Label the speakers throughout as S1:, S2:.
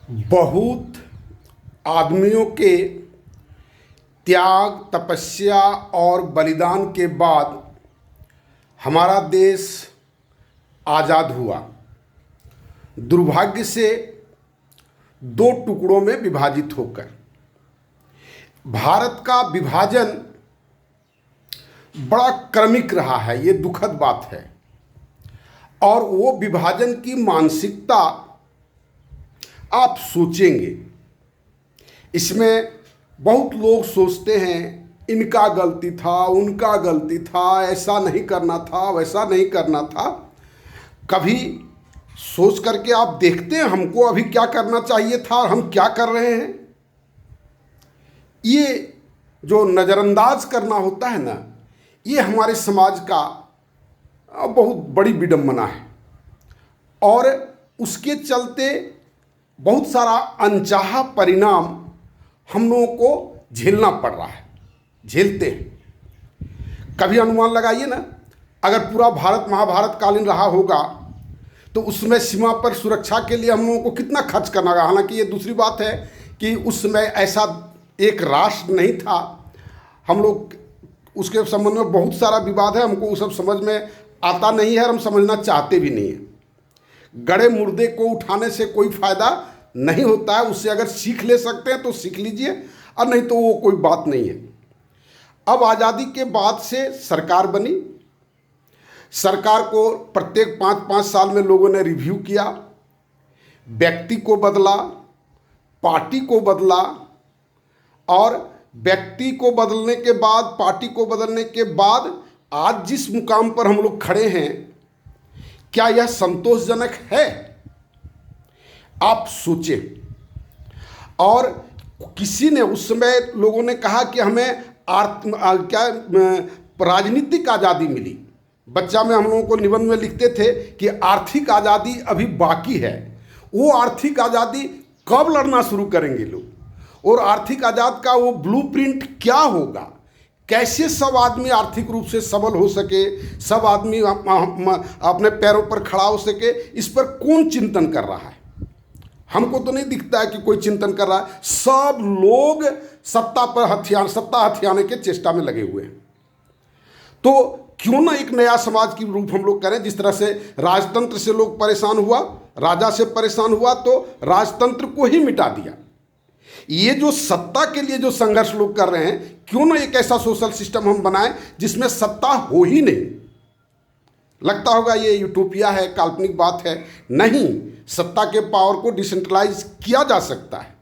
S1: बहुत आदमियों के त्याग, तपस्या और बलिदान के बाद हमारा देश आज़ाद हुआ। दुर्भाग्य से दो टुकड़ों में विभाजित होकर भारत का विभाजन बड़ा क्रमिक रहा है। ये दुखद बात है। और वो विभाजन की मानसिकता आप सोचेंगे, इसमें बहुत लोग सोचते हैं इनका गलती था, उनका गलती था, ऐसा नहीं करना था, वैसा नहीं करना था। कभी सोच करके आप देखते हैं हमको अभी क्या करना चाहिए था और हम क्या कर रहे हैं? ये जो नज़रअंदाज करना होता है ना, ये हमारे समाज का बहुत बड़ी विडंबना है। और उसके चलते बहुत सारा अनचाहा परिणाम हम लोगों को झेलना पड़ रहा है, झेलते हैं। कभी अनुमान लगाइए ना, अगर पूरा भारत महाभारत कालीन रहा होगा तो उसमें सीमा पर सुरक्षा के लिए हम लोगों को कितना खर्च करना होगा। हालांकि ये दूसरी बात है कि उस समय ऐसा एक राष्ट्र नहीं था। हम लोग उसके संबंध में बहुत सारा विवाद है, हमको वो सब समझ में आता नहीं है और हम समझना चाहते भी नहीं है। गड़े मुर्दे को उठाने से कोई फ़ायदा नहीं होता है। उससे अगर सीख ले सकते हैं तो सीख लीजिए, और नहीं तो वो कोई बात नहीं है। अब आज़ादी के बाद से सरकार बनी। सरकार को प्रत्येक 5-5 साल में लोगों ने रिव्यू किया, व्यक्ति को बदला, पार्टी को बदला, और व्यक्ति को बदलने के बाद, पार्टी को बदलने के बाद आज जिस मुकाम पर हम लोग खड़े हैं, क्या यह संतोषजनक है? आप सोचें। और किसी ने उस समय लोगों ने कहा कि हमें राजनीतिक आज़ादी मिली। बच्चा में हम लोगों को निबंध में लिखते थे कि आर्थिक आज़ादी अभी बाकी है। वो आर्थिक आज़ादी कब लड़ना शुरू करेंगे लोग, और आर्थिक आज़ाद का वो ब्लूप्रिंट क्या होगा? कैसे सब आदमी आर्थिक रूप से सबल हो सके, सब आदमी अपने पैरों पर खड़ा हो सके, इस पर कौन चिंतन कर रहा है? हमको तो नहीं दिखता है कि कोई चिंतन कर रहा है। सब लोग सत्ता हथियाने के चेष्टा में लगे हुए हैं। तो क्यों ना एक नया समाज की रूप हम लोग करें। जिस तरह से राजतंत्र से लोग परेशान हुआ, राजा से परेशान हुआ, तो राजतंत्र को ही मिटा दिया। ये जो सत्ता के लिए जो संघर्ष लोग कर रहे हैं, क्यों ना एक ऐसा सोशल सिस्टम हम बनाएं जिसमें सत्ता हो ही नहीं। लगता होगा ये यूटोपिया है, काल्पनिक बात है। नहीं, सत्ता के पावर को डिसेंट्रलाइज किया जा सकता है।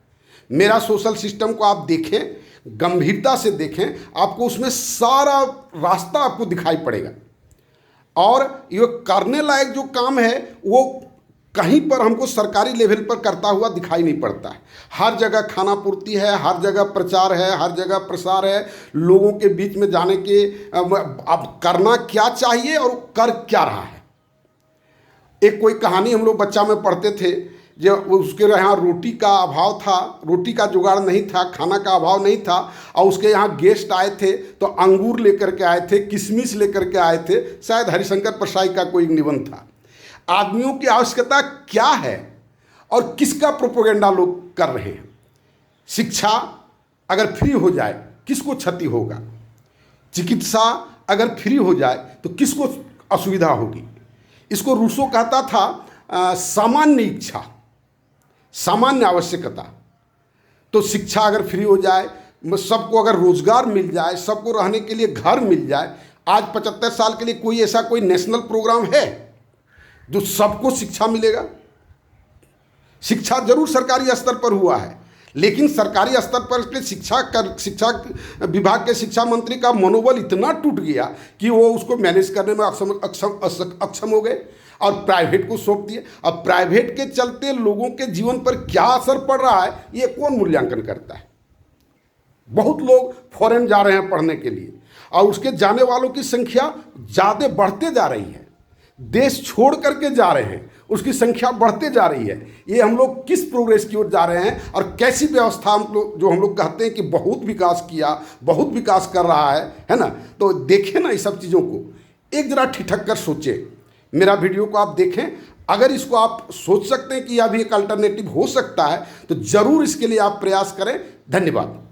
S1: मेरा सोशल सिस्टम को आप देखें, गंभीरता से देखें, आपको उसमें सारा रास्ता आपको दिखाई पड़ेगा। और ये करने लायक जो काम है वो कहीं पर हमको सरकारी लेवल पर करता हुआ दिखाई नहीं पड़ता है। हर जगह खाना पूर्ति है, हर जगह प्रचार है, हर जगह प्रसार है। लोगों के बीच में जाने के अब करना क्या चाहिए और कर क्या रहा है। एक कोई कहानी हम लोग बच्चा में पढ़ते थे, जो उसके यहाँ रोटी का अभाव था, रोटी का जुगाड़ नहीं था, खाना का अभाव नहीं था, और उसके यहाँ गेस्ट आए थे तो अंगूर लेकर के आए थे, किशमिश लेकर के आए थे। शायद हरिशंकर प्रसाई का कोई निबंध था। आदमियों की आवश्यकता क्या है और किसका प्रोपेगेंडा लोग कर रहे हैं? शिक्षा अगर फ्री हो जाए किसको क्षति होगा? चिकित्सा अगर फ्री हो जाए तो किसको असुविधा होगी? इसको रूसो कहता था सामान्य इच्छा, सामान्य आवश्यकता। तो शिक्षा अगर फ्री हो जाए, सबको अगर रोजगार मिल जाए, सबको रहने के लिए घर मिल जाए। आज 75 साल के लिए कोई ऐसा कोई नेशनल प्रोग्राम है जो सबको शिक्षा मिलेगा? शिक्षा जरूर सरकारी स्तर पर हुआ है, लेकिन सरकारी स्तर पर शिक्षा विभाग के शिक्षा मंत्री का मनोबल इतना टूट गया कि वो उसको मैनेज करने में अक्षम हो गए और प्राइवेट को सौंप दिए। अब प्राइवेट के चलते लोगों के जीवन पर क्या असर पड़ रहा है, ये कौन मूल्यांकन करता है? बहुत लोग फॉरेन जा रहे हैं पढ़ने के लिए, और उसके जाने वालों की संख्या ज़्यादा बढ़ते जा रही है। देश छोड़ करके जा रहे हैं, उसकी संख्या बढ़ते जा रही है। ये हम लोग किस प्रोग्रेस की ओर जा रहे हैं, और कैसी व्यवस्था हम लोग कहते हैं कि बहुत विकास किया, बहुत विकास कर रहा है ना? तो देखें ना इस सब चीज़ों को, एक जरा ठिठक कर सोचें। मेरा वीडियो को आप देखें, अगर इसको आप सोच सकते हैं कि यह भी एक अल्टरनेटिव हो सकता है तो जरूर इसके लिए आप प्रयास करें। धन्यवाद।